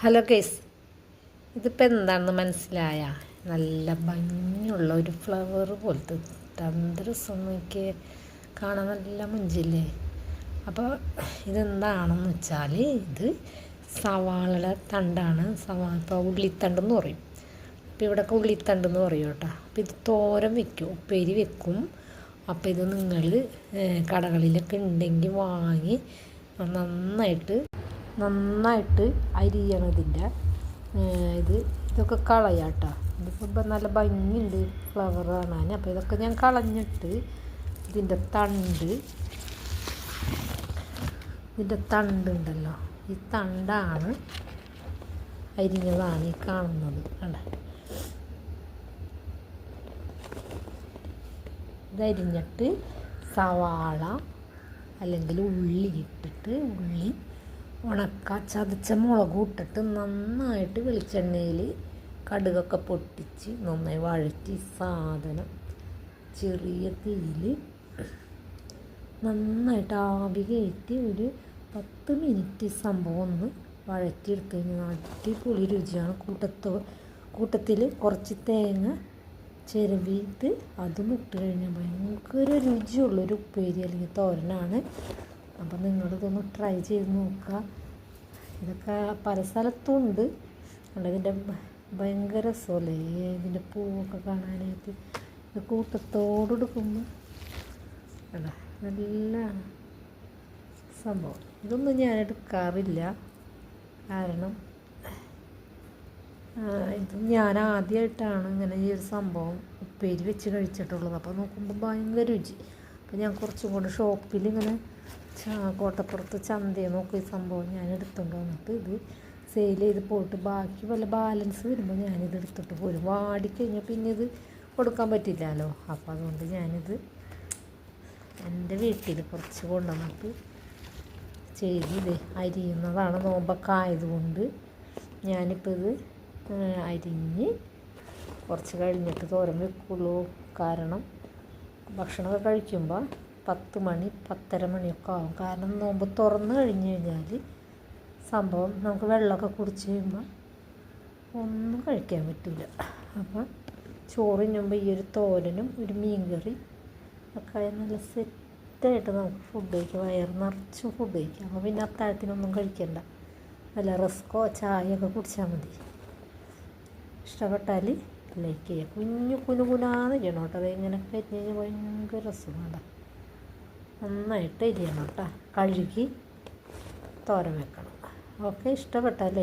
Hello case, ഇതിപ്പോൾ എന്താണെന്ന് മനസ്സിലായ? നല്ല ഭംഗിയുള്ള ഒരു ഫ്ലവർ പോലത്തെ എന്ത് രസം നോക്കി കാണാൻ, നല്ല മുഞ്ചില്ലേ? അപ്പോൾ ഇതെന്താണെന്ന് വെച്ചാൽ ഇത് സവാളയുടെ തണ്ടാണ്. ഇപ്പോൾ ഉള്ളിത്തണ്ടെന്ന് പറയും. അപ്പോൾ ഇവിടെയൊക്കെ ഉള്ളിത്തണ്ടെന്ന് പറയും കേട്ടോ. അപ്പോൾ ഇത് തോരൻ വെക്കും, ഉപ്പേരി വെക്കും. അപ്പോൾ ഇത് നിങ്ങൾ കടകളിലൊക്കെ ഉണ്ടെങ്കിൽ വാങ്ങി നന്നായിട്ട് അരിയണം. ഇതൊക്കെ കളയാം കേട്ടോ. ഇതിപ്പോൾ നല്ല ഭംഗിയുണ്ട് ഫ്ലവർ കാണാൻ. അപ്പോൾ ഇതൊക്കെ ഞാൻ കളഞ്ഞിട്ട് ഇതിൻ്റെ തണ്ടുണ്ടല്ലോ, ഈ തണ്ടാണ് അരിഞ്ഞതാണ് ഈ കാണുന്നത്. കണ്ട, ഇതരിഞ്ഞിട്ട് സവാള അല്ലെങ്കിൽ ഉള്ളി ഇട്ടിട്ട്, ഉള്ളി ചതച്ച മുളകും ഇട്ടിട്ട് നന്നായിട്ട് വെളിച്ചെണ്ണയിൽ കടുകൊക്കെ പൊട്ടിച്ച് നന്നായി വഴറ്റി സാധനം ചെറിയ തീയിൽ നന്നായിട്ട് ആവി കയറ്റി ഒരു 10 മിനിറ്റ് സംഭവം ഒന്ന് വഴറ്റിയെടുത്ത് കഴിഞ്ഞാൽ അടിപൊളി രുചിയാണ്. കൂട്ടത്തിൽ കുറച്ച് തേങ്ങ ചിരവിയിട്ട് അതും ഇട്ട് കഴിഞ്ഞാൽ ഭയങ്കര രുചിയുള്ളൊരു ഉപ്പേരി അല്ലെങ്കിൽ തോരനാണ്. അപ്പം നിങ്ങളിതൊന്ന് ട്രൈ ചെയ്ത് നോക്കുക. ഇതൊക്കെ പല സ്ഥലത്തും ഉണ്ട്. ഇതിൻ്റെ ഭയങ്കര രസമല്ലേ ഇതിൻ്റെ പൂവൊക്കെ കാണാനായിട്ട്. ഇത് കൂട്ടത്തോടെടുക്കുമ്പോൾ അല്ല, നല്ല സംഭവം. ഇതൊന്നും ഞാൻ എടുക്കാറില്ല, കാരണം ഇത് ഞാൻ ആദ്യമായിട്ടാണ് ഇങ്ങനെ ഈ ഒരു സംഭവം ഉപ്പേരി വെച്ച് കഴിച്ചിട്ടുള്ളത്. അപ്പോൾ നോക്കുമ്പോൾ ഭയങ്കര രുചി. അപ്പോൾ ഞാൻ കുറച്ചും കൂടെ ഷോപ്പിൽ ഇങ്ങനെ കോട്ടപ്പുറത്ത് ചന്തയെ നോക്കി ഈ സംഭവം ഞാൻ എടുത്തുകൊണ്ട് വന്നിട്ട് ഇത് സെയിൽ ചെയ്ത് പോയിട്ട് ബാക്കി വല്ല ബാലൻസ് വരുമ്പോൾ ഞാനിത് എടുത്തിട്ട് പോരും. വാടിക്കഴിഞ്ഞാൽ പിന്നെ ഇത് കൊടുക്കാൻ പറ്റില്ലല്ലോ. അപ്പോൾ അതുകൊണ്ട് ഞാനിത് എൻ്റെ വീട്ടിൽ കുറച്ച് കൊണ്ടുവന്നിട്ട് ചെയ്ത് അരിയുന്നതാണ്. നോമ്പൊക്കെ ആയതുകൊണ്ട് ഞാനിപ്പോൾ ഇത് അരിഞ്ഞ് കുറച്ച് കഴിഞ്ഞിട്ട് തോരൻ വെക്കുള്ളൂ. കാരണം ഭക്ഷണമൊക്കെ കഴിക്കുമ്പോൾ 10 മണി 10:30 മണിയൊക്കെ ആവും. കാരണം നോമ്പ് തുറന്ന് കഴിഞ്ഞ് കഴിഞ്ഞാൽ സംഭവം നമുക്ക് വെള്ളമൊക്കെ കുടിച്ച് കഴിയുമ്പോൾ ഒന്നും കഴിക്കാൻ പറ്റില്ല. അപ്പോൾ ചോറ് തിന്നുമ്പോൾ ഈ ഒരു തോരനും ഒരു മീൻകറി ഒക്കെ നല്ല സെറ്റായിട്ട് നമുക്ക് ഫുഡ് കഴിക്കാം, വയറ് നിറച്ച് ഫുഡ് കഴിക്കാം. അപ്പോൾ പിന്നെ അത്താഴത്തിനൊന്നും കഴിക്കണ്ട, വല്ല റസ്കോ ചായയൊക്കെ കുടിച്ചാൽ മതി. ഇഷ്ടപ്പെട്ടാൽ ലൈക്ക് ചെയ്യുക. കുനുകുനാന്ന് ചെയ്യണം കേട്ടോ. അത് ഇങ്ങനെയൊക്കെ അരിഞ്ഞ് കഴിഞ്ഞാൽ ഭയങ്കര രസമാണ്. നന്നായിട്ട് അരിയണം കേട്ടോ. കഴുകി തോരൻ വെക്കണം. ഓക്കെ, ഇഷ്ടപ്പെട്ടാലേ